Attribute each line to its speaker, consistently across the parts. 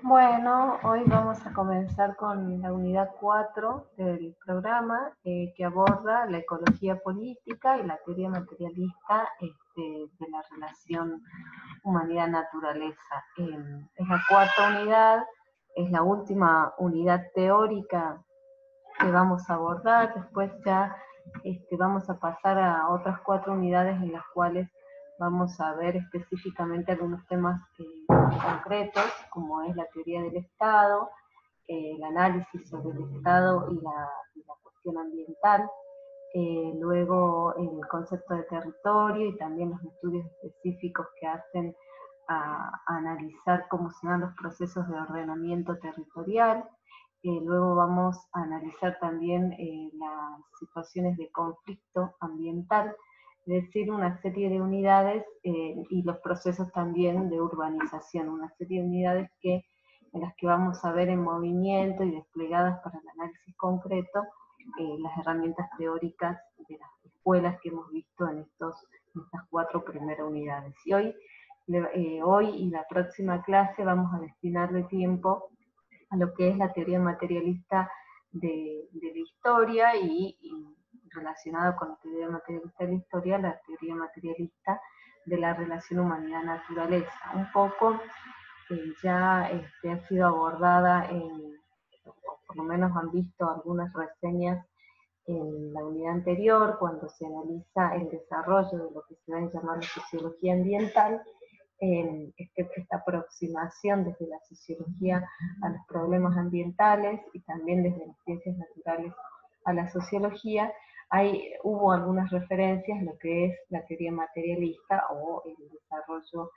Speaker 1: Bueno, hoy vamos a comenzar con la unidad 4 del programa que aborda la ecología política y la teoría materialista de la relación humanidad-naturaleza. Es la cuarta unidad, es la última unidad teórica que vamos a abordar. Después ya vamos a pasar a otras 4 unidades en las cuales vamos a ver específicamente algunos temas concretos, como es la teoría del Estado, el análisis sobre el Estado y la cuestión ambiental, luego el concepto de territorio y también los estudios específicos que hacen a analizar cómo se dan los procesos de ordenamiento territorial. Luego vamos a analizar también las situaciones de conflicto ambiental, es decir, una serie de unidades y los procesos también de urbanización, una serie de unidades en las que vamos a ver en movimiento y desplegadas para el análisis concreto las herramientas teóricas de las escuelas que hemos visto en estas 4 primeras unidades. Y hoy y la próxima clase vamos a destinarle tiempo a lo que es la teoría materialista de la historia y relacionado con la teoría materialista de la historia, la teoría materialista de la relación humanidad-naturaleza. Un poco ya ha sido abordada o por lo menos han visto algunas reseñas en la unidad anterior, cuando se analiza el desarrollo de lo que se va a llamar la sociología ambiental, esta aproximación desde la sociología a los problemas ambientales y también desde las ciencias naturales a la sociología. Hubo algunas referencias a lo que es la teoría materialista o el desarrollo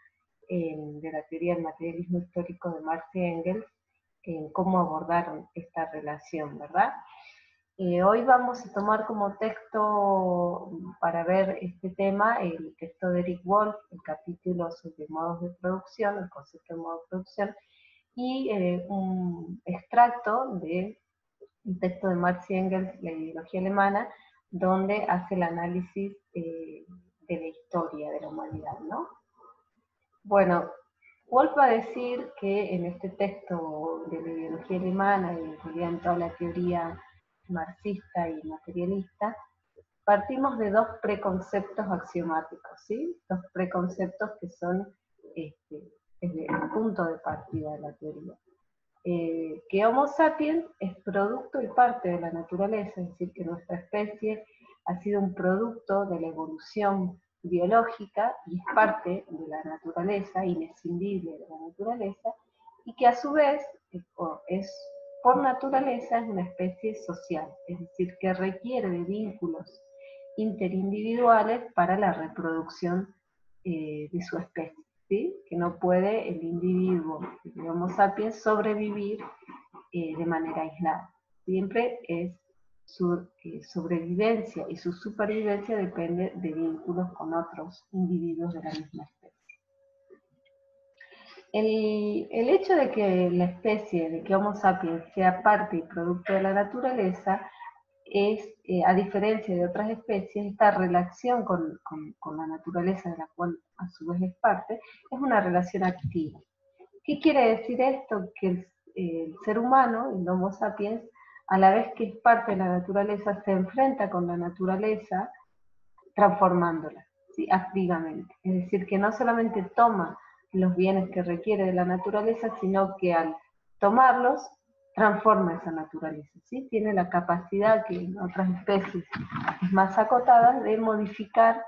Speaker 1: de la teoría del materialismo histórico de Marx y Engels, en cómo abordaron esta relación, ¿verdad? Hoy vamos a tomar como texto para ver este tema el texto de Eric Wolf, el capítulo sobre modos de producción, el concepto de modo de producción, y un extracto de un texto de Marx y Engels, la ideología alemana, donde hace el análisis de la historia de la humanidad, ¿no? Bueno, Wolf va a decir que en este texto de la ideología alemana y en realidad en toda la teoría marxista y materialista, partimos de dos preconceptos axiomáticos, ¿sí? Dos preconceptos que son desde el punto de partida de la teoría. Que Homo sapiens es producto y parte de la naturaleza, es decir, que nuestra especie ha sido un producto de la evolución biológica y es parte de la naturaleza, inescindible de la naturaleza, y que a su vez por naturaleza es una especie social, es decir, que requiere de vínculos interindividuales para la reproducción de su especie. ¿Sí? Que no puede el individuo, el Homo sapiens, sobrevivir de manera aislada. Siempre es su sobrevivencia y su supervivencia depende de vínculos con otros individuos de la misma especie. El hecho de que la especie, de que Homo sapiens sea parte y producto de la naturaleza, es, a diferencia de otras especies, esta relación con la naturaleza de la cual a su vez es parte, es una relación activa. ¿Qué quiere decir esto? Que el ser humano, el Homo sapiens, a la vez que es parte de la naturaleza, se enfrenta con la naturaleza transformándola, ¿sí? Activamente. Es decir, que no solamente toma los bienes que requiere de la naturaleza, sino que al tomarlos transforma esa naturaleza, ¿sí? Tiene la capacidad que en otras especies es más acotada de modificar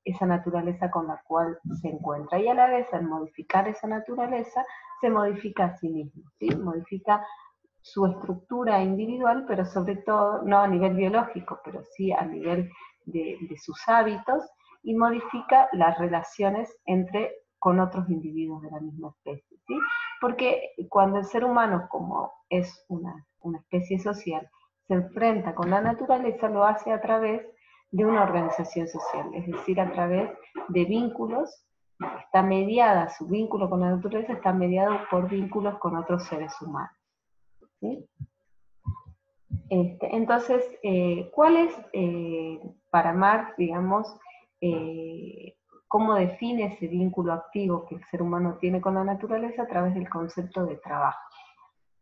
Speaker 1: esa naturaleza con la cual se encuentra. Y a la vez, al modificar esa naturaleza, se modifica a sí mismo, ¿sí? Modifica su estructura individual, pero sobre todo, no a nivel biológico, pero sí a nivel de sus hábitos, y modifica las relaciones con otros individuos de la misma especie, ¿sí? Porque cuando el ser humano, como es una especie social, se enfrenta con la naturaleza, lo hace a través de una organización social, es decir, a través de vínculos. Está mediada, su vínculo con la naturaleza está mediado por vínculos con otros seres humanos, ¿sí? Entonces, ¿cuál es para Marx, digamos, cómo define ese vínculo activo que el ser humano tiene con la naturaleza a través del concepto de trabajo,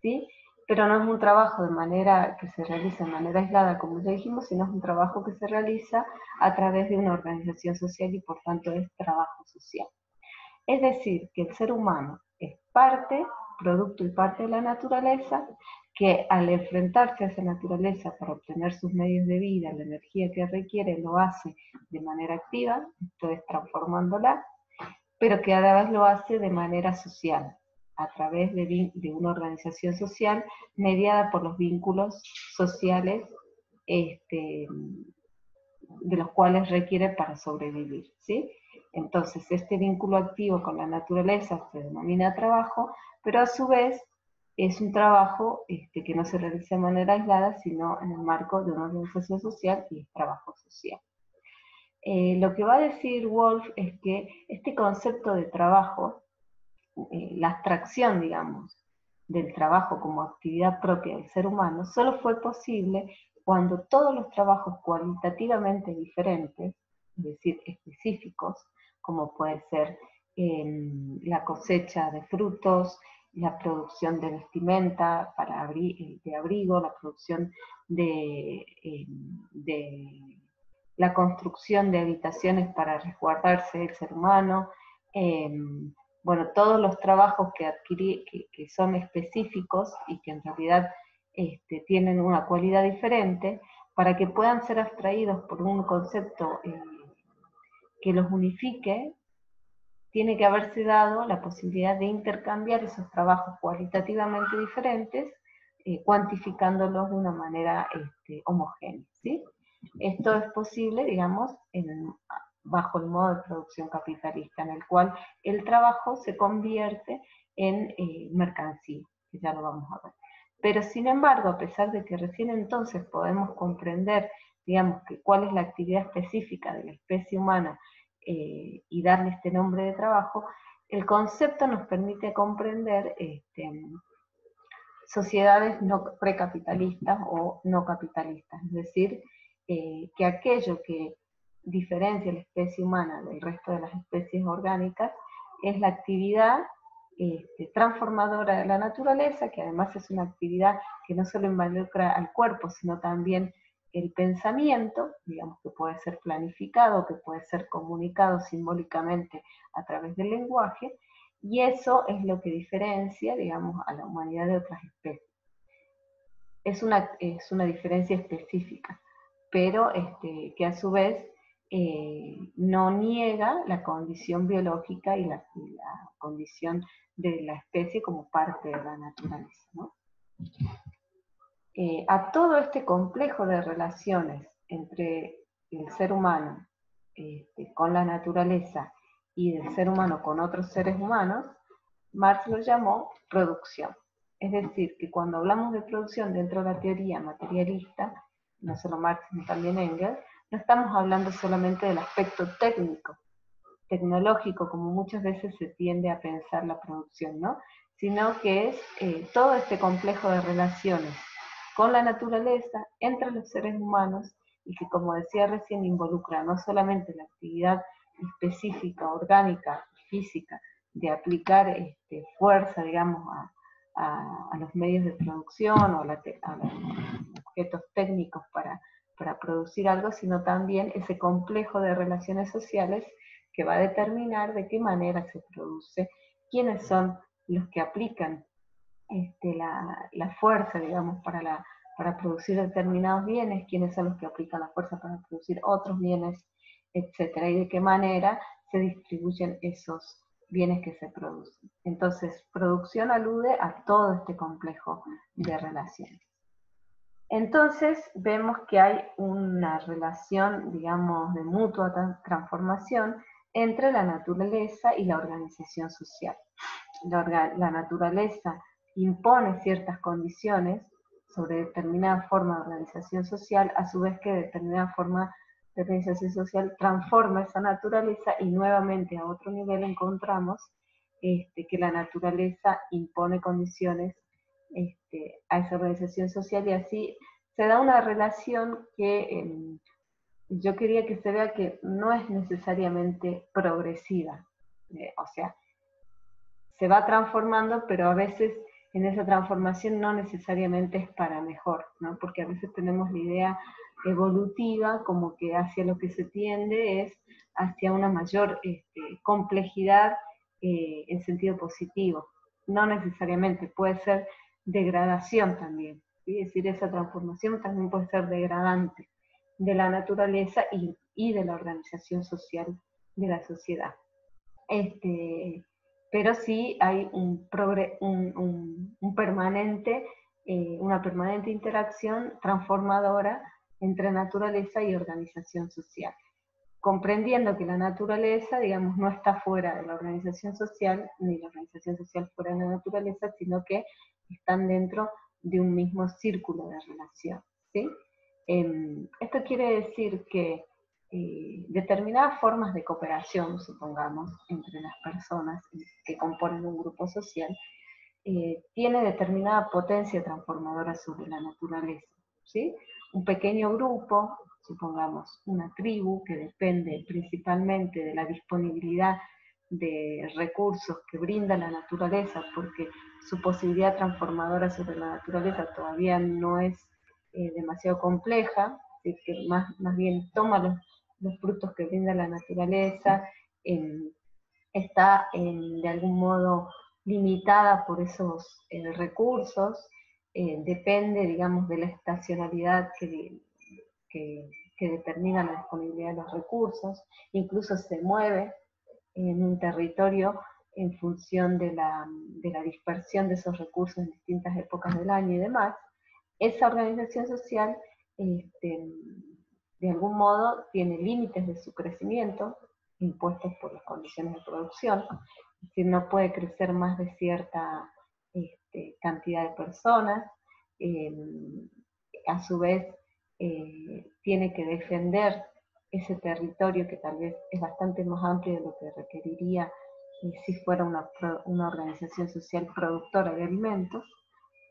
Speaker 1: ¿sí? Pero no es un trabajo de manera que se realiza de manera aislada, como ya dijimos, sino es un trabajo que se realiza a través de una organización social y por tanto es trabajo social. Es decir, que el ser humano es parte, producto y parte de la naturaleza, que al enfrentarse a esa naturaleza para obtener sus medios de vida, la energía que requiere, lo hace de manera activa, esto es transformándola, pero que a la vez lo hace de manera social, a través de una organización social mediada por los vínculos sociales de los cuales requiere para sobrevivir, ¿sí? Entonces, este vínculo activo con la naturaleza se denomina trabajo, pero a su vez es un trabajo que no se realiza de manera aislada, sino en el marco de una organización social y es trabajo social. Lo que va a decir Wolf es que este concepto de trabajo, la abstracción, digamos, del trabajo como actividad propia del ser humano, solo fue posible cuando todos los trabajos cualitativamente diferentes, es decir, específicos, como puede ser la cosecha de frutos, la producción de vestimenta de abrigo, la producción de la construcción de habitaciones para resguardarse del ser humano, bueno, todos los trabajos que son específicos y que en realidad tienen una cualidad diferente, para que puedan ser abstraídos por un concepto que los unifique, tiene que haberse dado la posibilidad de intercambiar esos trabajos cualitativamente diferentes, cuantificándolos de una manera homogénea, ¿sí? Esto es posible, digamos, bajo el modo de producción capitalista, en el cual el trabajo se convierte en mercancía, que ya lo vamos a ver. Pero sin embargo, a pesar de que recién entonces podemos comprender, digamos, cuál es la actividad específica de la especie humana y darle este nombre de trabajo, el concepto nos permite comprender sociedades no precapitalistas o no capitalistas, es decir, que aquello que diferencia a la especie humana del resto de las especies orgánicas es la actividad transformadora de la naturaleza, que además es una actividad que no solo involucra al cuerpo, sino también el pensamiento, digamos que puede ser planificado, que puede ser comunicado simbólicamente a través del lenguaje, y eso es lo que diferencia, digamos, a la humanidad de otras especies. Es una diferencia específica, pero que a su vez no niega la condición biológica y la condición de la especie como parte de la naturaleza, ¿no? A todo este complejo de relaciones entre el ser humano con la naturaleza y del ser humano con otros seres humanos, Marx lo llamó producción. Es decir, que cuando hablamos de producción dentro de la teoría materialista, no solo Marx, sino también Engels, no estamos hablando solamente del aspecto técnico, tecnológico, como muchas veces se tiende a pensar la producción, ¿no? Sino que es todo este complejo de relaciones con la naturaleza, entre los seres humanos, y que, como decía recién, involucra no solamente la actividad específica, orgánica, física, de aplicar fuerza, digamos, a los medios de producción o a los objetos técnicos para producir algo, sino también ese complejo de relaciones sociales que va a determinar de qué manera se produce, quiénes son los que aplican la fuerza, digamos, para producir determinados bienes, quiénes son los que aplican la fuerza para producir otros bienes, etcétera, y de qué manera se distribuyen esos bienes que se producen. Entonces, producción alude a todo este complejo de relaciones. Entonces, vemos que hay una relación, digamos, de mutua transformación entre la naturaleza y la organización social. La naturaleza impone ciertas condiciones sobre determinada forma de organización social, a su vez que determinada forma de organización social transforma esa naturaleza y nuevamente a otro nivel encontramos que la naturaleza impone condiciones a esa organización social y así se da una relación que yo quería que se vea que no es necesariamente progresiva, o sea, se va transformando, pero a veces en esa transformación no necesariamente es para mejor, ¿no? Porque a veces tenemos la idea evolutiva como que hacia lo que se tiende es hacia una mayor complejidad en sentido positivo. No necesariamente, puede ser degradación también, ¿sí? Es decir, esa transformación también puede ser degradante de la naturaleza y de la organización social de la sociedad. Este, pero sí hay un permanente, una permanente interacción transformadora entre naturaleza y organización social, comprendiendo que la naturaleza, digamos, no está fuera de la organización social, ni la organización social fuera de la naturaleza, sino que están dentro de un mismo círculo de relación, ¿sí? Esto quiere decir que determinadas formas de cooperación, supongamos, entre las personas que componen un grupo social, tiene determinada potencia transformadora sobre la naturaleza, ¿sí? Un pequeño grupo, supongamos una tribu, que depende principalmente de la disponibilidad de recursos que brinda la naturaleza, porque su posibilidad transformadora sobre la naturaleza todavía no es demasiado compleja, es que más bien toma los frutos que brinda la naturaleza, está de algún modo limitada por esos recursos, depende, digamos, de la estacionalidad que, que determina la disponibilidad de los recursos, incluso se mueve en un territorio en función de la dispersión de esos recursos en distintas épocas del año y demás. Esa organización social, de algún modo, tiene límites de su crecimiento, impuestos por las condiciones de producción, es decir, no puede crecer más de cierta cantidad de personas, eh, a su vez tiene que defender ese territorio que tal vez es bastante más amplio de lo que requeriría si fuera una organización social productora de alimentos,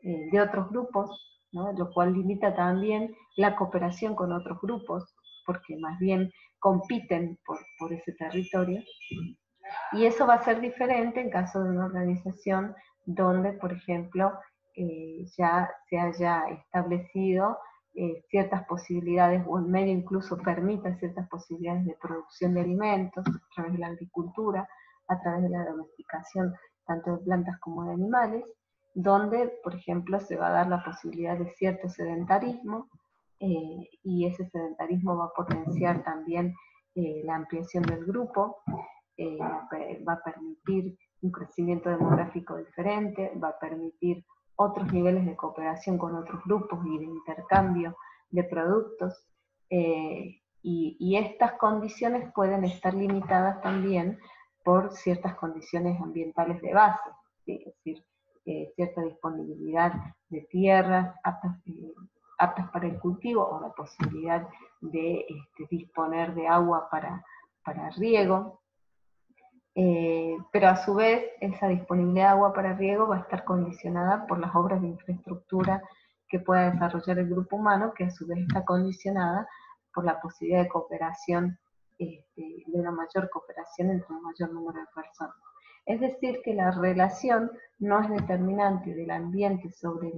Speaker 1: de otros grupos, ¿no? Lo cual limita también la cooperación con otros grupos, porque más bien compiten por ese territorio. Y eso va a ser diferente en caso de una organización donde, por ejemplo, ya se haya establecido ciertas posibilidades, o el medio incluso permita ciertas posibilidades de producción de alimentos a través de la agricultura, a través de la domesticación tanto de plantas como de animales, donde, por ejemplo, se va a dar la posibilidad de cierto sedentarismo, y ese sedentarismo va a potenciar también la ampliación del grupo, va a permitir un crecimiento demográfico diferente, va a permitir otros niveles de cooperación con otros grupos y de intercambio de productos, y estas condiciones pueden estar limitadas también por ciertas condiciones ambientales de base, ¿sí? Es decir, cierta disponibilidad de tierras aptas para el cultivo, o la posibilidad de disponer de agua para riego, pero a su vez esa disponibilidad de agua para riego va a estar condicionada por las obras de infraestructura que pueda desarrollar el grupo humano, que a su vez está condicionada por la posibilidad de cooperación, de una mayor cooperación entre un mayor número de personas. Es decir, que la relación no es determinante del ambiente sobre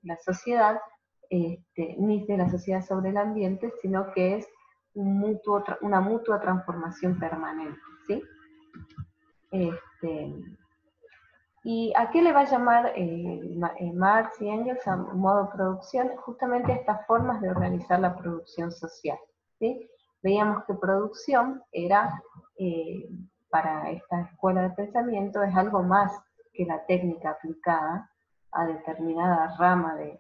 Speaker 1: la sociedad, ni de la sociedad sobre el ambiente, sino que es una mutua transformación permanente, ¿sí? Este, ¿Y a qué le va a llamar Marx y Engels a modo producción? Justamente estas formas de organizar la producción social, ¿sí? Veíamos que producción era, para esta escuela de pensamiento, es algo más que la técnica aplicada a determinada rama de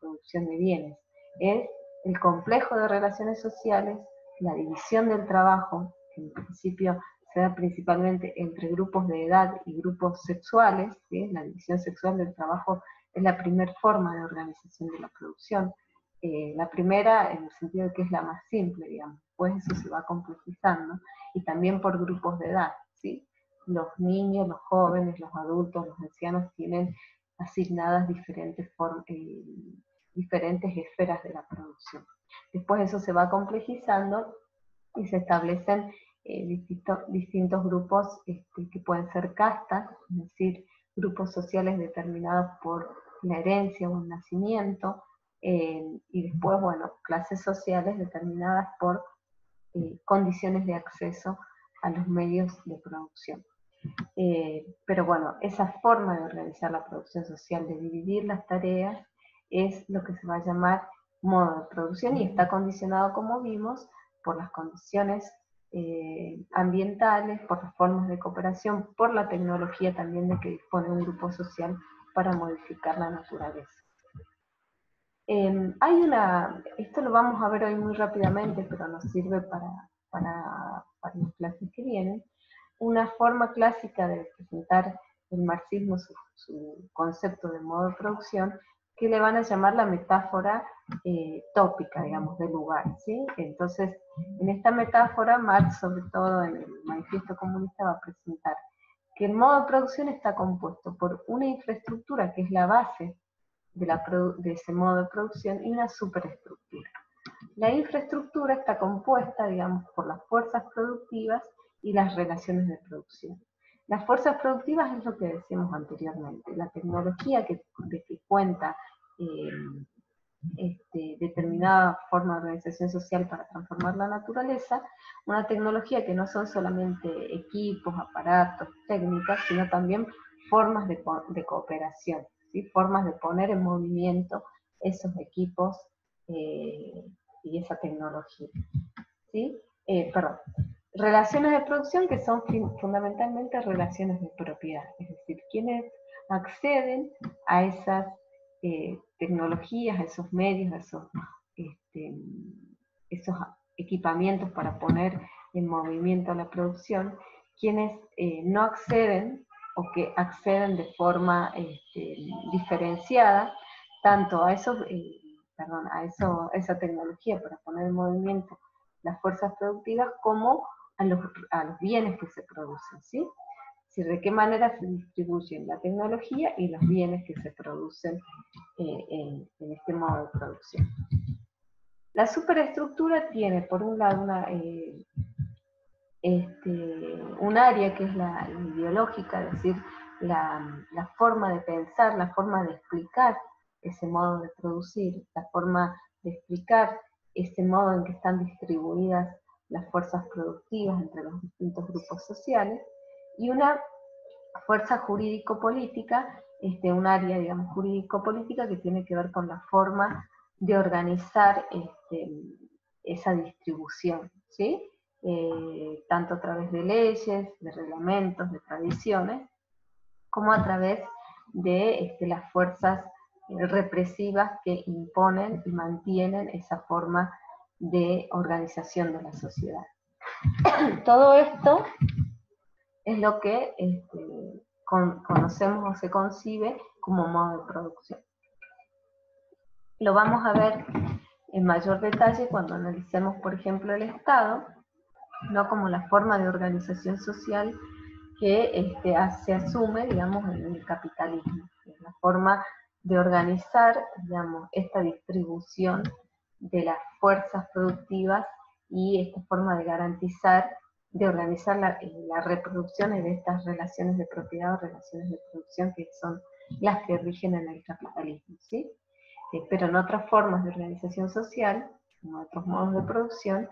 Speaker 1: producción de bienes. Es el complejo de relaciones sociales, la división del trabajo, que en principio se da principalmente entre grupos de edad y grupos sexuales, ¿sí? La división sexual del trabajo es la primera forma de organización de la producción. La primera en el sentido de que es la más simple, digamos, pues eso se va complejizando, y también por grupos de edad, ¿sí? Los niños, los jóvenes, los adultos, los ancianos tienen asignadas diferentes diferentes esferas de la producción. Después eso se va complejizando y se establecen distintos grupos que pueden ser castas, es decir, grupos sociales determinados por la herencia o el nacimiento, y después, bueno, clases sociales determinadas por condiciones de acceso a los medios de producción. Pero bueno, esa forma de organizar la producción social, de dividir las tareas, es lo que se va a llamar modo de producción y está condicionado, como vimos, por las condiciones ambientales, por las formas de cooperación, por la tecnología también de que dispone un grupo social para modificar la naturaleza. Esto lo vamos a ver hoy muy rápidamente, pero nos sirve para las clases que vienen. Una forma clásica de presentar el marxismo, su concepto de modo de producción, que le van a llamar la metáfora tópica, digamos, del lugar, ¿sí? Entonces, en esta metáfora, Marx, sobre todo en el Manifiesto Comunista, va a presentar que el modo de producción está compuesto por una infraestructura que es la base de ese modo de producción y una superestructura. La infraestructura está compuesta, digamos, por las fuerzas productivas y las relaciones de producción. Las fuerzas productivas es lo que decíamos anteriormente, la tecnología de que cuenta determinada forma de organización social para transformar la naturaleza, una tecnología que no son solamente equipos, aparatos, técnicas, sino también formas de cooperación, ¿sí? Formas de poner en movimiento esos equipos y esa tecnología, ¿sí? Relaciones de producción que son fundamentalmente relaciones de propiedad, es decir, quienes acceden a esas tecnologías, a esos medios, a esos equipamientos para poner en movimiento la producción, quienes no acceden o que acceden de forma diferenciada tanto a esa tecnología para poner en movimiento las fuerzas productivas como a los bienes que se producen, ¿sí? Es decir, de qué manera se distribuyen la tecnología y los bienes que se producen en este modo de producción. La superestructura tiene, por un lado, un área que es la ideológica, es decir, la forma de pensar, la forma de explicar ese modo de producir, la forma de explicar ese modo en que están distribuidas las fuerzas productivas entre los distintos grupos sociales, y una fuerza jurídico-política, un área, digamos, jurídico-política que tiene que ver con la forma de organizar esa distribución, ¿sí? Tanto a través de leyes, de reglamentos, de tradiciones, como a través de las fuerzas represivas que imponen y mantienen esa forma de organización de la sociedad. Todo esto es lo que conocemos o se concibe como modo de producción. Lo vamos a ver en mayor detalle cuando analicemos, por ejemplo, el Estado, no como la forma de organización social que se asume, digamos, en el capitalismo. Es la forma de organizar, digamos, esta distribución de las fuerzas productivas y esta forma de garantizar, de organizar la reproducción de estas relaciones de propiedad o relaciones de producción que son las que rigen en el capitalismo, ¿sí? Pero en otras formas de organización social, en otros modos de producción,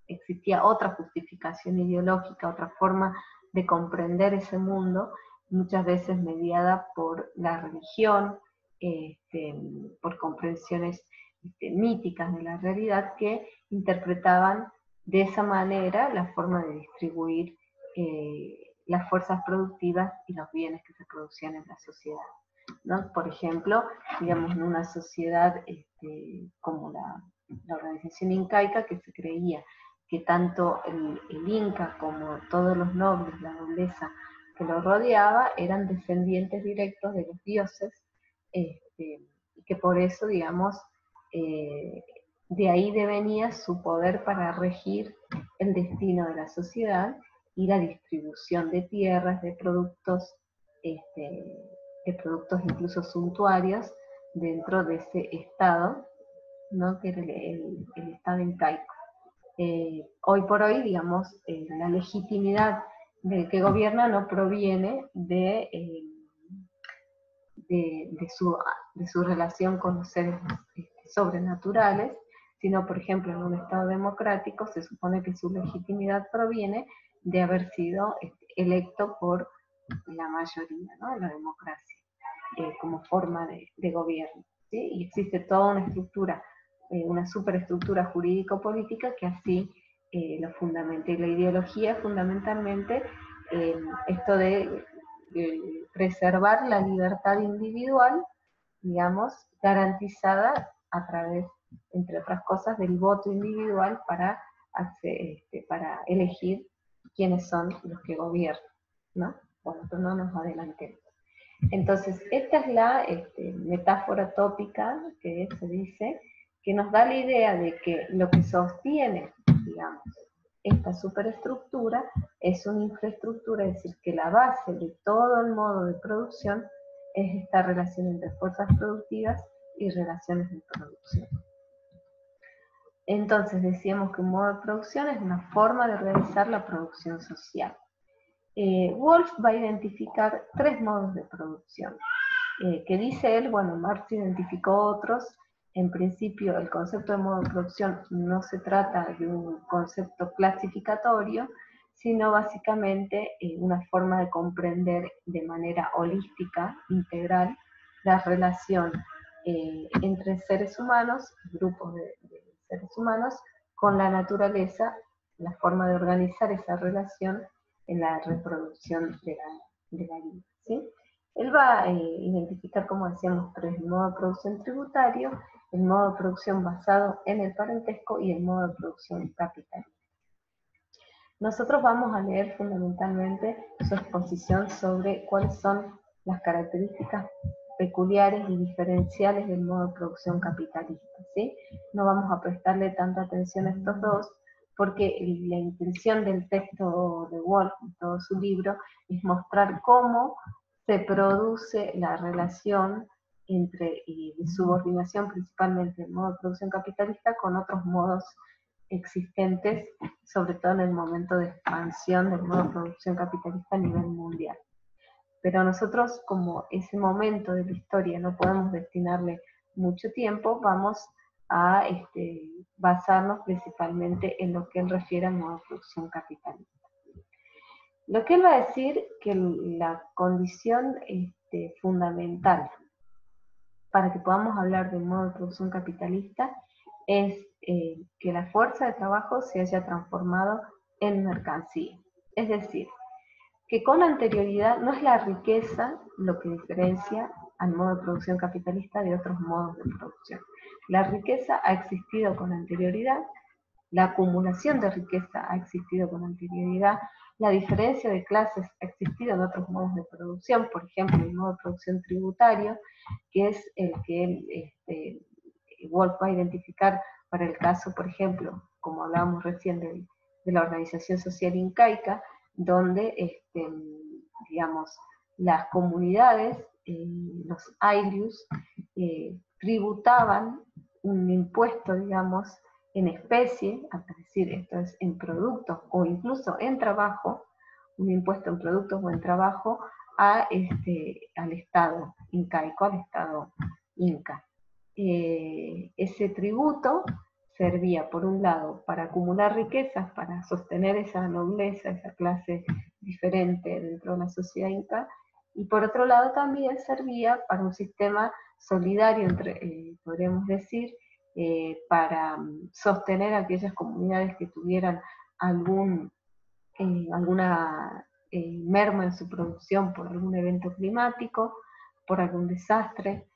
Speaker 1: existía otra justificación ideológica, otra forma de comprender ese mundo, muchas veces mediada por la religión, por comprensiones míticas de la realidad que interpretaban de esa manera la forma de distribuir las fuerzas productivas y los bienes que se producían en la sociedad, ¿no? Por ejemplo, digamos, en una sociedad como la organización incaica, que se creía que tanto el Inca como todos los nobles, la nobleza que lo rodeaba, eran descendientes directos de los dioses, y que por eso, digamos, de ahí devenía su poder para regir el destino de la sociedad y la distribución de tierras, de productos, de productos incluso suntuarios dentro de ese estado, ¿no? Que era el estado incaico. Hoy por hoy, digamos, la legitimidad del que gobierna no proviene de su relación con los seres sobrenaturales, sino, por ejemplo, en un Estado democrático se supone que su legitimidad proviene de haber sido electo por la mayoría, ¿no? La democracia, como forma de gobierno, ¿sí? Y existe toda una estructura, una superestructura jurídico-política que así lo fundamenta. Y la ideología fundamentalmente esto de preservar la libertad individual, digamos, garantizada a través, entre otras cosas, del voto individual para elegir quiénes son los que gobiernan, ¿no? Bueno, pero no nos adelantemos. Entonces, esta es la metáfora tópica que se dice, que nos da la idea de que lo que sostiene, digamos, esta superestructura es una infraestructura, es decir, que la base de todo el modo de producción es esta relación entre fuerzas productivas y relaciones de producción. Entonces decíamos que un modo de producción es una forma de realizar la producción social. Wolf va a identificar 3 modos de producción, que dice él, bueno, Marx identificó otros. En principio, el concepto de modo de producción no se trata de un concepto clasificatorio, sino básicamente una forma de comprender de manera holística, integral, la relación entre seres humanos, grupos de seres humanos, con la naturaleza, la forma de organizar esa relación en la reproducción de la vida, ¿sí? Él va a identificar, como decíamos, 3: el modo de producción tributario, el modo de producción basado en el parentesco y el modo de producción capitalista. Nosotros vamos a leer fundamentalmente su exposición sobre cuáles son las características peculiares y diferenciales del modo de producción capitalista, ¿sí? No vamos a prestarle tanta atención a estos dos, porque la intención del texto de Wolf, en todo su libro, es mostrar cómo se produce la relación entre subordinación, principalmente el modo de producción capitalista, con otros modos existentes, sobre todo en el momento de expansión del modo de producción capitalista a nivel mundial. Pero nosotros, como ese momento de la historia no podemos destinarle mucho tiempo, vamos a basarnos principalmente en lo que él refiere al modo de producción capitalista. Lo que él va a decir que la condición fundamental para que podamos hablar del modo de producción capitalista es que la fuerza de trabajo se haya transformado en mercancía. Es decir, que con anterioridad no es la riqueza lo que diferencia al modo de producción capitalista de otros modos de producción. La riqueza ha existido con anterioridad, la acumulación de riqueza ha existido con anterioridad, la diferencia de clases ha existido en otros modos de producción, por ejemplo, el modo de producción tributario, que es el que Wolf va a identificar para el caso, por ejemplo, como hablábamos recién de la organización social incaica, donde, digamos, las comunidades, los ailius, tributaban un impuesto, digamos, en especie, es decir, esto es en productos o incluso en trabajo, un impuesto en productos o en trabajo al Estado incaico, al Estado inca. Ese tributo servía, por un lado, para acumular riquezas, para sostener esa nobleza, esa clase diferente dentro de la sociedad inca, y por otro lado también servía para un sistema solidario, podríamos decir, para sostener a aquellas comunidades que tuvieran alguna merma en su producción por algún evento climático, por algún desastre,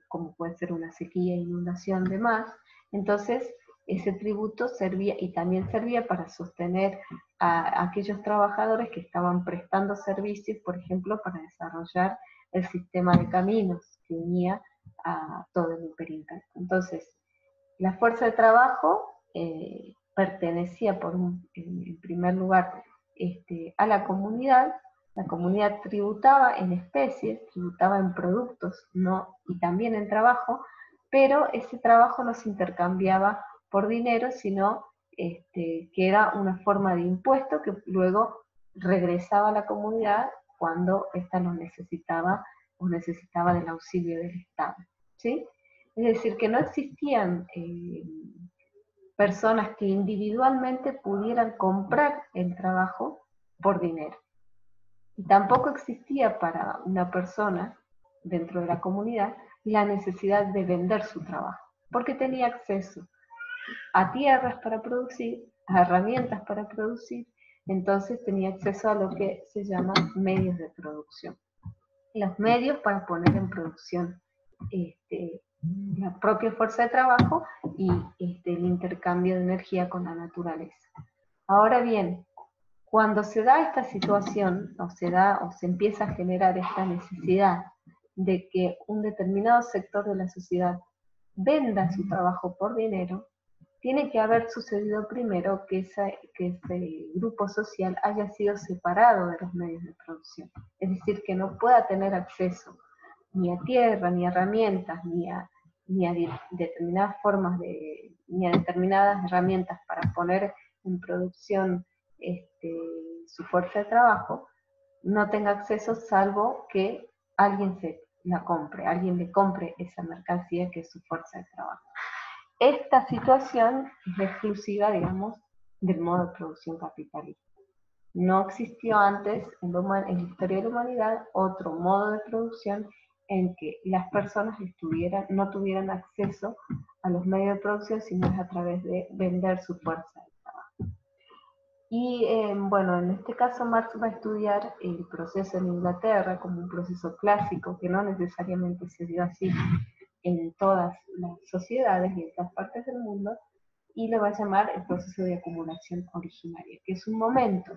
Speaker 1: como puede ser una sequía, inundación, demás. Entonces, ese tributo servía, y también servía para sostener a aquellos trabajadores que estaban prestando servicios, por ejemplo, para desarrollar el sistema de caminos que unía a todo el imperio incaico. Entonces, la fuerza de trabajo pertenecía en primer lugar a la comunidad, La comunidad tributaba en especies, tributaba en productos, no, y también en trabajo, pero ese trabajo no se intercambiaba por dinero, sino que era una forma de impuesto que luego regresaba a la comunidad cuando ésta lo necesitaba o necesitaba del auxilio del Estado, ¿sí? Es decir, que no existían personas que individualmente pudieran comprar el trabajo por dinero. Y tampoco existía para una persona dentro de la comunidad la necesidad de vender su trabajo, porque tenía acceso a tierras para producir, a herramientas para producir, entonces tenía acceso a lo que se llama medios de producción. Los medios para poner en producción la propia fuerza de trabajo y el intercambio de energía con la naturaleza. Ahora bien, cuando se da esta situación, o se empieza a generar esta necesidad de que un determinado sector de la sociedad venda su trabajo por dinero, tiene que haber sucedido primero que ese grupo social haya sido separado de los medios de producción. Es decir, que no pueda tener acceso ni a tierra, ni a herramientas, ni a determinadas formas ni a determinadas herramientas para poner en producción su fuerza de trabajo, no tenga acceso salvo que alguien alguien le compre esa mercancía que es su fuerza de trabajo. Esta situación es exclusiva, digamos, del modo de producción capitalista. No existió antes en la historia de la humanidad otro modo de producción en que las personas no tuvieran acceso a los medios de producción, sino es a través de vender su fuerza de trabajo. Y bueno, en este caso Marx va a estudiar el proceso en Inglaterra como un proceso clásico que no necesariamente se dio así en todas las sociedades y en todas partes del mundo, y lo va a llamar el proceso de acumulación originaria, que es un momento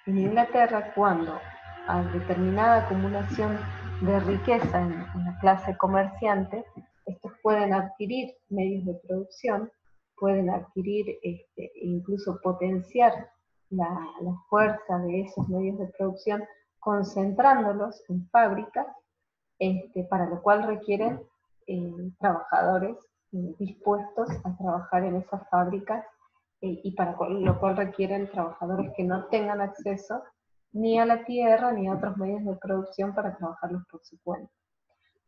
Speaker 1: en Inglaterra cuando a determinada acumulación de riqueza en la clase comerciante, estos pueden adquirir medios de producción, pueden adquirir incluso potenciar la fuerza de esos medios de producción concentrándolos en fábricas, para lo cual requieren trabajadores dispuestos a trabajar en esas fábricas y para lo cual requieren trabajadores que no tengan acceso ni a la tierra ni a otros medios de producción para trabajarlos por su cuenta.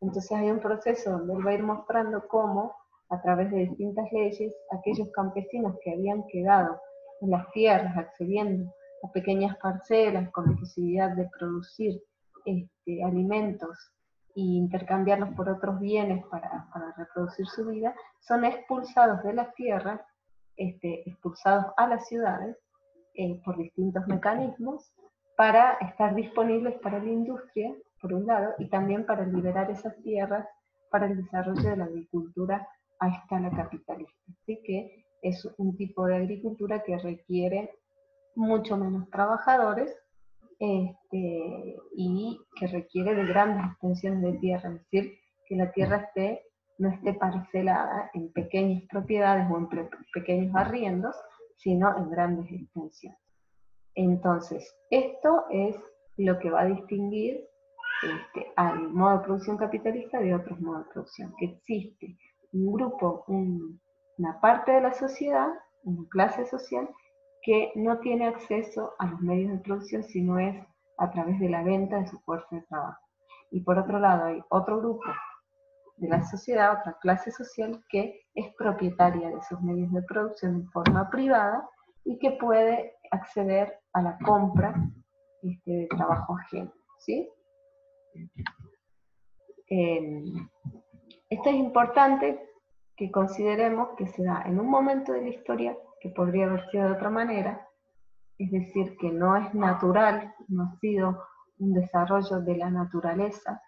Speaker 1: Entonces hay un proceso donde él va a ir mostrando cómo, a través de distintas leyes, aquellos campesinos que habían quedado en las tierras accediendo a pequeñas parcelas con la posibilidad de producir alimentos e intercambiarlos por otros bienes para reproducir su vida, son expulsados de las tierras, expulsados a las ciudades por distintos mecanismos para estar disponibles para la industria, por un lado, y también para liberar esas tierras para el desarrollo de la agricultura a escala capitalista. Así que es un tipo de agricultura que requiere mucho menos trabajadores y que requiere de grandes extensiones de tierra, es decir, que la tierra no esté parcelada en pequeñas propiedades o en pequeños arriendos, sino en grandes extensiones. Entonces, esto es lo que va a distinguir al modo de producción capitalista de otros modos de producción, que existe un grupo, una parte de la sociedad, una clase social, que no tiene acceso a los medios de producción, sino es a través de la venta de su fuerza de trabajo. Y por otro lado hay otro grupo de la sociedad, otra clase social, que es propietaria de esos medios de producción en forma privada y que puede acceder a la compra de trabajo ajeno, ¿sí? Esto es importante que consideremos que se da en un momento de la historia que podría haber sido de otra manera, es decir, que no es natural, no ha sido un desarrollo de la naturaleza,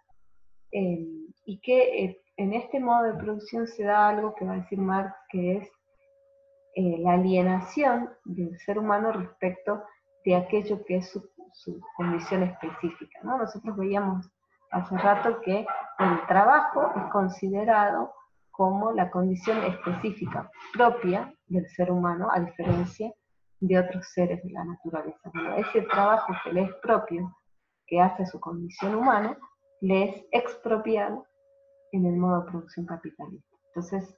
Speaker 1: y que en este modo de producción se da algo que va a decir Marx, que es la alienación del ser humano respecto de aquello que es su condición específica, ¿no? Nosotros veíamos hace rato que el trabajo es considerado como la condición específica propia del ser humano, a diferencia de otros seres de la naturaleza. Bueno, ese trabajo que le es propio, que hace su condición humana, le es expropiado en el modo de producción capitalista. Entonces,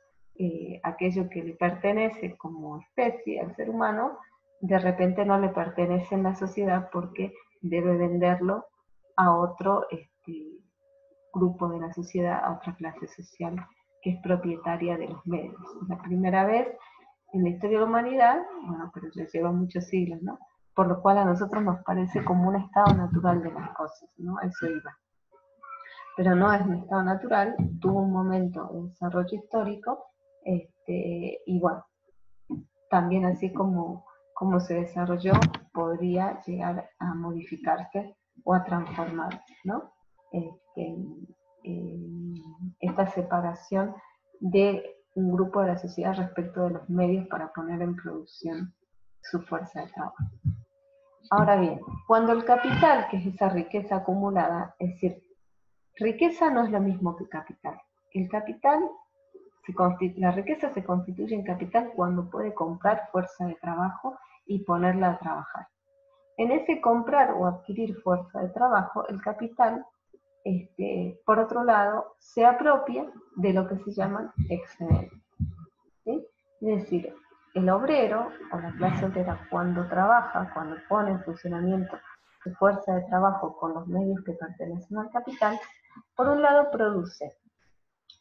Speaker 1: aquello que le pertenece como especie al ser humano, de repente no le pertenece en la sociedad porque debe venderlo a otro grupo de la sociedad, a otra clase social que es propietaria de los medios. Es la primera vez en la historia de la humanidad, bueno, pero ya lleva muchos siglos, ¿no? Por lo cual a nosotros nos parece como un estado natural de las cosas, ¿no? Eso iba. Pero no es un estado natural, tuvo un momento de desarrollo histórico, y bueno, también así como se desarrolló, podría llegar a modificarse o a transformarse, ¿no? Este, esta separación de un grupo de la sociedad respecto de los medios para poner en producción su fuerza de trabajo. Ahora bien, cuando el capital, que es esa riqueza acumulada, es decir, riqueza no es lo mismo que capital. El capital, la riqueza se constituye en capital cuando puede comprar fuerza de trabajo y ponerla a trabajar. En ese comprar o adquirir fuerza de trabajo, el capital, por otro lado, se apropia de lo que se llaman excedentes. ¿Sí? Es decir, el obrero o la clase obrera cuando trabaja, cuando pone en funcionamiento su fuerza de trabajo con los medios que pertenecen al capital, por un lado produce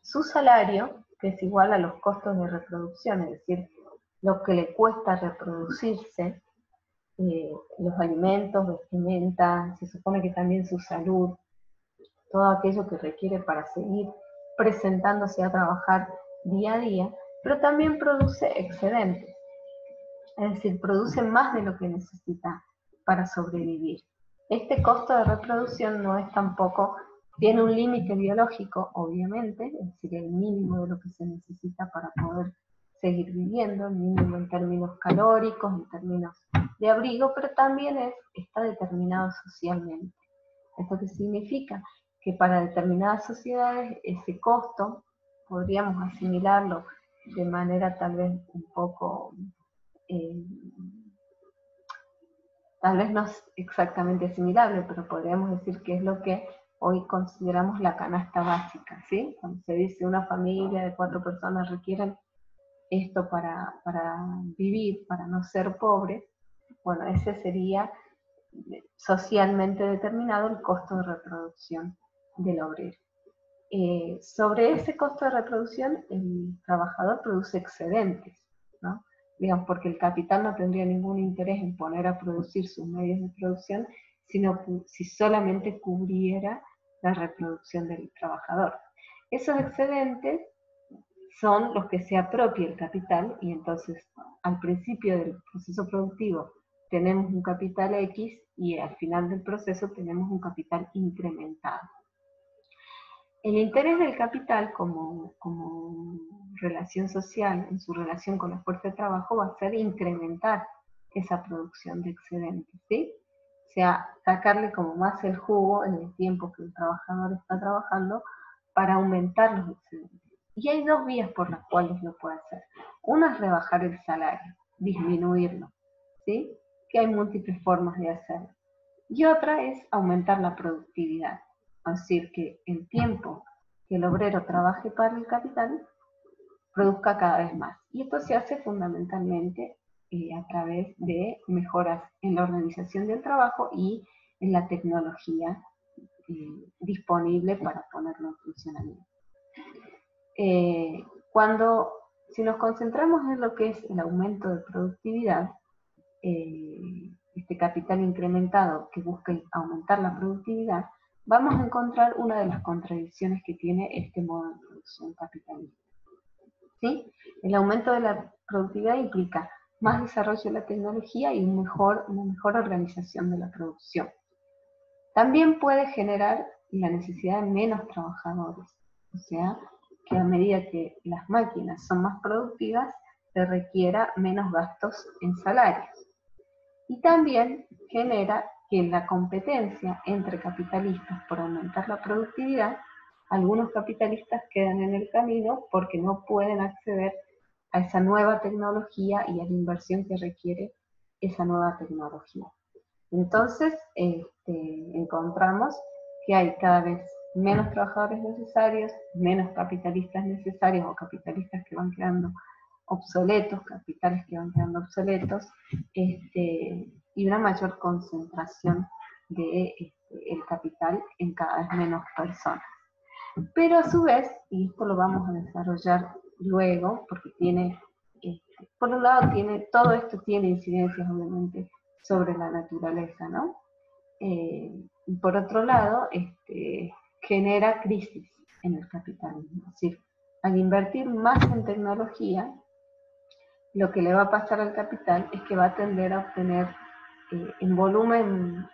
Speaker 1: su salario, que es igual a los costos de reproducción, es decir, lo que le cuesta reproducirse, los alimentos, vestimenta, se supone que también su salud, todo aquello que requiere para seguir presentándose a trabajar día a día, pero también produce excedentes, es decir, produce más de lo que necesita para sobrevivir. Este costo de reproducción no es tampoco, tiene un límite biológico, obviamente, es decir, el mínimo de lo que se necesita para poder seguir viviendo, el mínimo en términos calóricos, en términos de abrigo, pero también está determinado socialmente. ¿Esto qué significa? Que para determinadas sociedades ese costo podríamos asimilarlo de manera tal vez un poco, eh, tal vez no es exactamente asimilable, pero podríamos decir que es lo que hoy consideramos la canasta básica, ¿sí? Cuando se dice una familia de 4 personas requieren esto para vivir, para no ser pobre, bueno, ese sería socialmente determinado el costo de reproducción del obrero. Sobre ese costo de reproducción, el trabajador produce excedentes, ¿no? Digamos, porque el capital no tendría ningún interés en poner a producir sus medios de producción, sino si solamente cubriera la reproducción del trabajador. Esos excedentes son los que se apropia el capital y entonces al principio del proceso productivo tenemos un capital X y al final del proceso tenemos un capital incrementado. El interés del capital como relación social, en su relación con la fuerza de trabajo, va a ser incrementar esa producción de excedentes, ¿sí? O sea, sacarle como más el jugo en el tiempo que el trabajador está trabajando para aumentar los excedentes. Y hay 2 vías por las cuales lo puede hacer. Una es rebajar el salario, disminuirlo, ¿sí? Que hay múltiples formas de hacerlo. Y otra es aumentar la productividad. Es decir, que el tiempo que el obrero trabaje para el capital produzca cada vez más. Y esto se hace fundamentalmente a través de mejoras en la organización del trabajo y en la tecnología disponible para ponerlo en funcionamiento. Si nos concentramos en lo que es el aumento de productividad, este capital incrementado que busca aumentar la productividad, vamos a encontrar una de las contradicciones que tiene este modo de producción capitalista. ¿Sí? El aumento de la productividad implica más desarrollo de la tecnología y una mejor organización de la producción. También puede generar la necesidad de menos trabajadores, o sea, que a medida que las máquinas son más productivas, se requiera menos gastos en salarios. Y también genera que en la competencia entre capitalistas por aumentar la productividad, algunos capitalistas quedan en el camino porque no pueden acceder a esa nueva tecnología y a la inversión que requiere esa nueva tecnología. Entonces, encontramos que hay cada vez menos trabajadores necesarios, menos capitalistas necesarios o capitalistas que van quedando obsoletos, capitales que van quedando obsoletos, y una mayor concentración de el capital en cada vez menos personas. Pero a su vez, y esto lo vamos a desarrollar luego, porque tiene, por un lado, todo esto tiene incidencias obviamente sobre la naturaleza, ¿no? Y por otro lado, genera crisis en el capitalismo. Es decir, al invertir más en tecnología, lo que le va a pasar al capital es que va a tender a obtener en volumen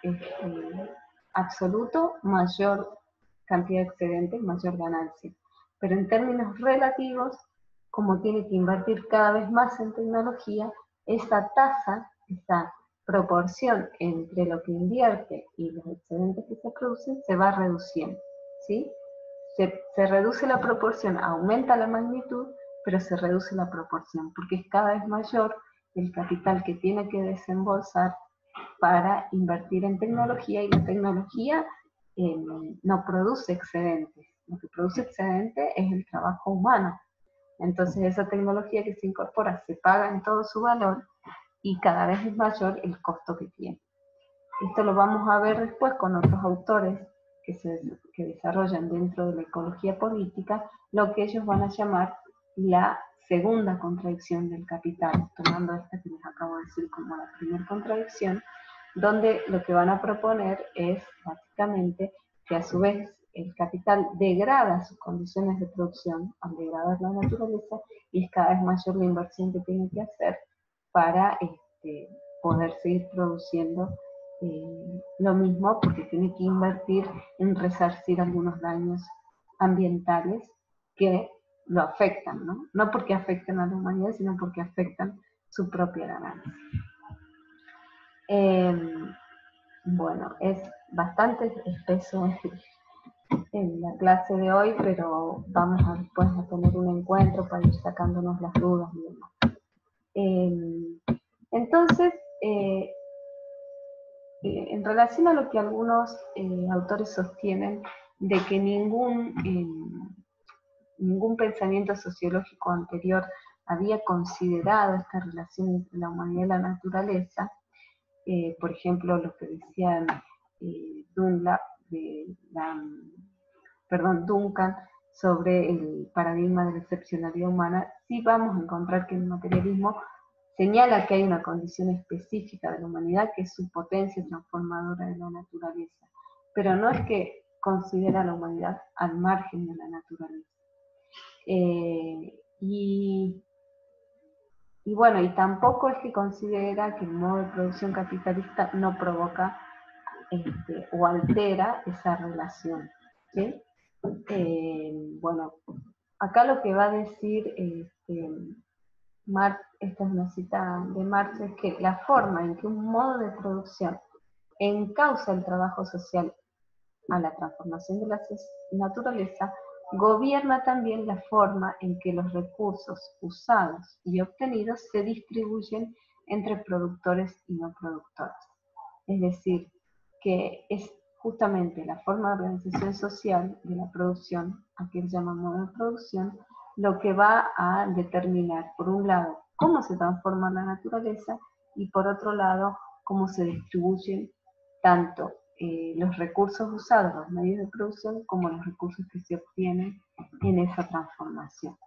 Speaker 1: absoluto mayor cantidad de excedentes, mayor ganancia. Pero en términos relativos, como tiene que invertir cada vez más en tecnología, esa tasa, esa proporción entre lo que invierte y los excedentes que se producen se va reduciendo, ¿sí? Se reduce la proporción, aumenta la magnitud, pero se reduce la proporción, porque es cada vez mayor el capital que tiene que desembolsar para invertir en tecnología, y la tecnología no produce excedentes. Lo que produce excedente es el trabajo humano. Entonces esa tecnología que se incorpora se paga en todo su valor y cada vez es mayor el costo que tiene. Esto lo vamos a ver después con otros autores que desarrollan dentro de la ecología política lo que ellos van a llamar la segunda contradicción del capital, tomando esta que les acabo de decir como la primera contradicción, donde lo que van a proponer es básicamente que a su vez el capital degrada sus condiciones de producción al degradar la naturaleza, y es cada vez mayor la inversión que tiene que hacer para poder seguir produciendo lo mismo, porque tiene que invertir en resarcir algunos daños ambientales que lo afectan, ¿no? No porque afecten a la humanidad, sino porque afectan su propia ganancia. Bueno, es bastante espeso en la clase de hoy, pero vamos a después a tener un encuentro para ir sacándonos las dudas y demás. Entonces, en relación a lo que algunos autores sostienen de que ningún pensamiento sociológico anterior había considerado esta relación entre la humanidad y la naturaleza, por ejemplo, lo que decían Duncan sobre el paradigma de la excepcionalidad humana, sí vamos a encontrar que el materialismo señala que hay una condición específica de la humanidad, que es su potencia transformadora de la naturaleza, pero no es que considera a la humanidad al margen de la naturaleza. Y bueno, y tampoco es que considera que el modo de producción capitalista no provoca o altera esa relación, ¿sí? Bueno, acá lo que va a decir esta es una cita de Marx, es que la forma en que un modo de producción encausa el trabajo social a la transformación de la naturaleza, gobierna también la forma en que los recursos usados y obtenidos se distribuyen entre productores y no productores. Es decir, que es justamente la forma de organización social de la producción, a que él llama modo de producción, lo que va a determinar, por un lado, cómo se transforma la naturaleza, y por otro lado, cómo se distribuyen tanto los recursos usados, los medios de producción, como los recursos que se obtienen en esa transformación.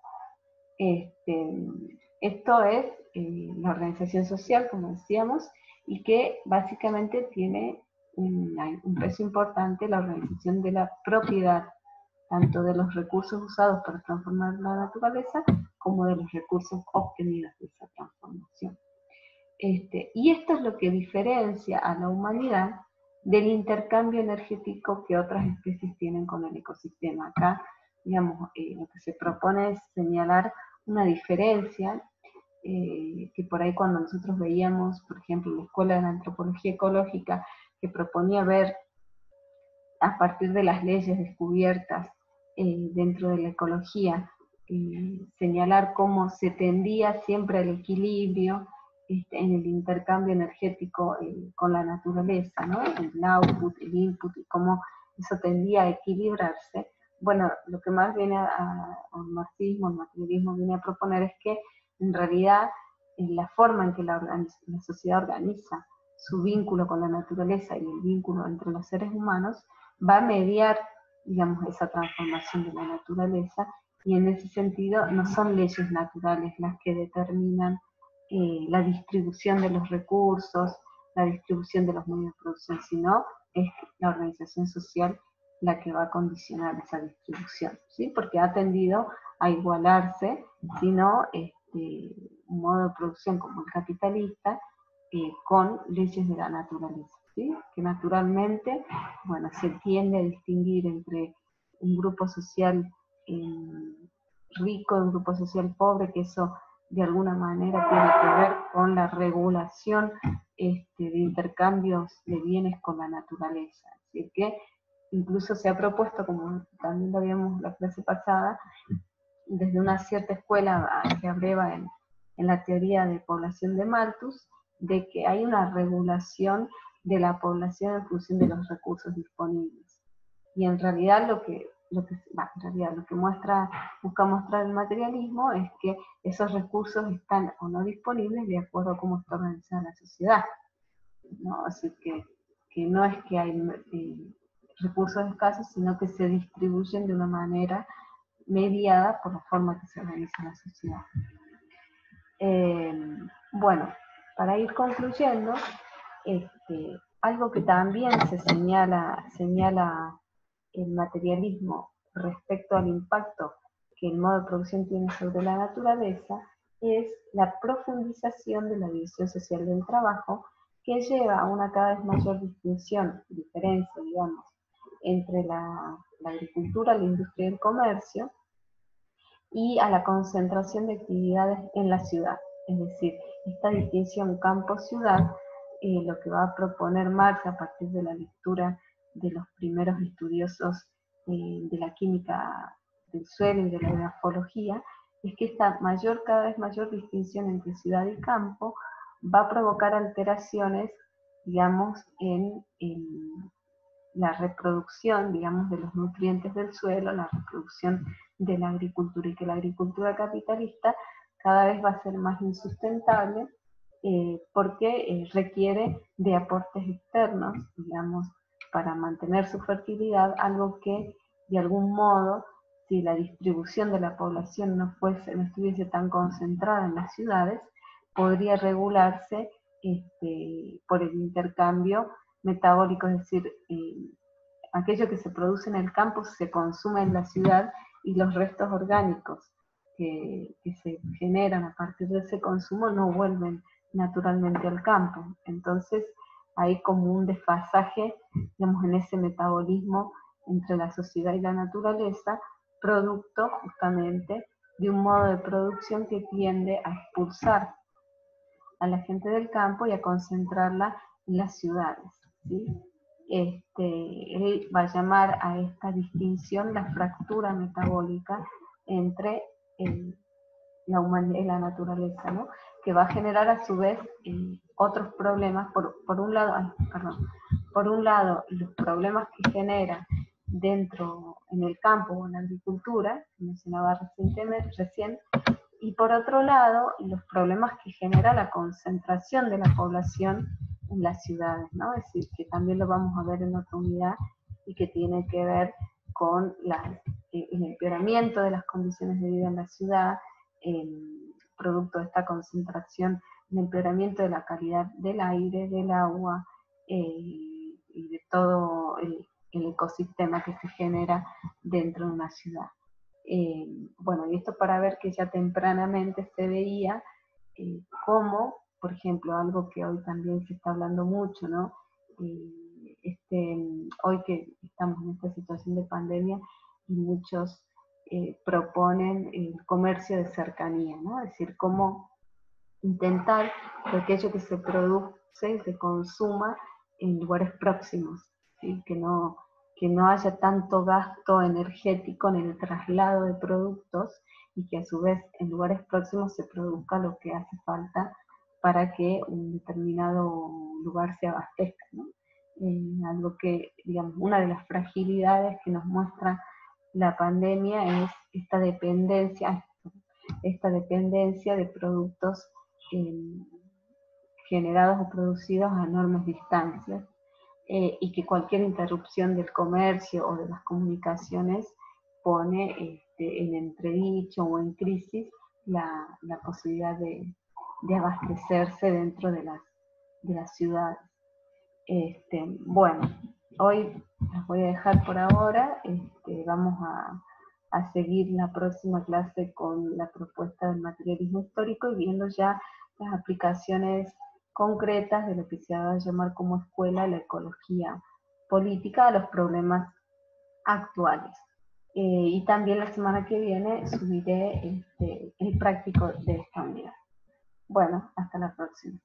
Speaker 1: Esto es la organización social, como decíamos, y que básicamente tiene un peso importante la organización de la propiedad, tanto de los recursos usados para transformar la naturaleza, como de los recursos obtenidos de esa transformación. Y esto es lo que diferencia a la humanidad del intercambio energético que otras especies tienen con el ecosistema. Acá, digamos, lo que se propone es señalar una diferencia que por ahí cuando nosotros veíamos, por ejemplo, la Escuela de la Antropología Ecológica, que proponía ver a partir de las leyes descubiertas dentro de la ecología, señalar cómo se tendía siempre al equilibrio en el intercambio energético con la naturaleza, ¿no? El output, el input, y cómo eso tendía a equilibrarse. Bueno, lo que más viene el marxismo, el materialismo viene a proponer es que en realidad la forma en que la sociedad organiza su vínculo con la naturaleza y el vínculo entre los seres humanos va a mediar, digamos, esa transformación de la naturaleza, y en ese sentido no son leyes naturales las que determinan la distribución de los recursos, la distribución de los medios de producción, sino es la organización social la que va a condicionar esa distribución, ¿sí? Porque ha tendido a igualarse, sino un modo de producción como el capitalista, con leyes de la naturaleza, ¿sí? Que naturalmente, bueno, se tiende a distinguir entre un grupo social rico y un grupo social pobre, que eso de alguna manera tiene que ver con la regulación de intercambios de bienes con la naturaleza. Así que incluso se ha propuesto, como también lo vimos la clase pasada, desde una cierta escuela que abreva en la teoría de población de Malthus, de que hay una regulación de la población en función de los recursos disponibles. Y en realidad lo que busca mostrar el materialismo es que esos recursos están o no disponibles de acuerdo a cómo está organizada la sociedad, ¿no? Así que no es que hay recursos escasos, sino que se distribuyen de una manera mediada por la forma que se organiza la sociedad. Bueno, para ir concluyendo, algo que también se señala el materialismo respecto al impacto que el modo de producción tiene sobre la naturaleza es la profundización de la división social del trabajo, que lleva a una cada vez mayor diferencia, digamos, entre la agricultura, la industria y el comercio, y a la concentración de actividades en la ciudad. Es decir, esta distinción campo-ciudad, lo que va a proponer Marx a partir de la lectura de los primeros estudiosos de la química del suelo y de la grafología, es que esta cada vez mayor distinción entre ciudad y campo va a provocar alteraciones, digamos, en la reproducción, digamos, de los nutrientes del suelo, la reproducción de la agricultura, y que la agricultura capitalista cada vez va a ser más insustentable porque requiere de aportes externos, digamos, para mantener su fertilidad, algo que de algún modo, si la distribución de la población no estuviese tan concentrada en las ciudades, podría regularse por el intercambio metabólico, es decir, aquello que se produce en el campo se consume en la ciudad, y los restos orgánicos que se generan a partir de ese consumo no vuelven naturalmente al campo. Entonces hay como un desfasaje, digamos, en ese metabolismo entre la sociedad y la naturaleza, producto justamente de un modo de producción que tiende a expulsar a la gente del campo y a concentrarla en las ciudades, ¿sí? Él va a llamar a esta distinción la fractura metabólica entre la humanidad y la naturaleza, ¿no? Que va a generar a su vez otros problemas, por un lado, los problemas que genera dentro, en el campo o en la agricultura, que mencionaba recién, y por otro lado, los problemas que genera la concentración de la población en las ciudades, ¿no? Es decir, que también lo vamos a ver en otra unidad, y que tiene que ver con el empeoramiento de las condiciones de vida en la ciudad, producto de esta concentración, el empeoramiento de la calidad del aire, del agua, y de todo el ecosistema que se genera dentro de una ciudad. Bueno, y esto para ver que ya tempranamente se veía cómo, por ejemplo, algo que hoy también se está hablando mucho, ¿no? Hoy que estamos en esta situación de pandemia, y muchos proponen el comercio de cercanía, ¿no? Es decir, cómo intentar que aquello que se produce se consuma en lugares próximos, ¿sí? Que no haya tanto gasto energético en el traslado de productos, y que a su vez en lugares próximos se produzca lo que hace falta para que un determinado lugar se abastezca, ¿no? Algo que, digamos, una de las fragilidades que nos muestra la pandemia es esta dependencia de productos eh, generados o producidos a enormes distancias, y que cualquier interrupción del comercio o de las comunicaciones pone en entredicho o en crisis la posibilidad de abastecerse dentro de las ciudades. Bueno, hoy las voy a dejar por ahora. Vamos a seguir la próxima clase con la propuesta del materialismo histórico y viendo ya las aplicaciones concretas de lo que se va a llamar como escuela la ecología política a los problemas actuales. Y también la semana que viene subiré el práctico de esta unidad. Bueno, hasta la próxima.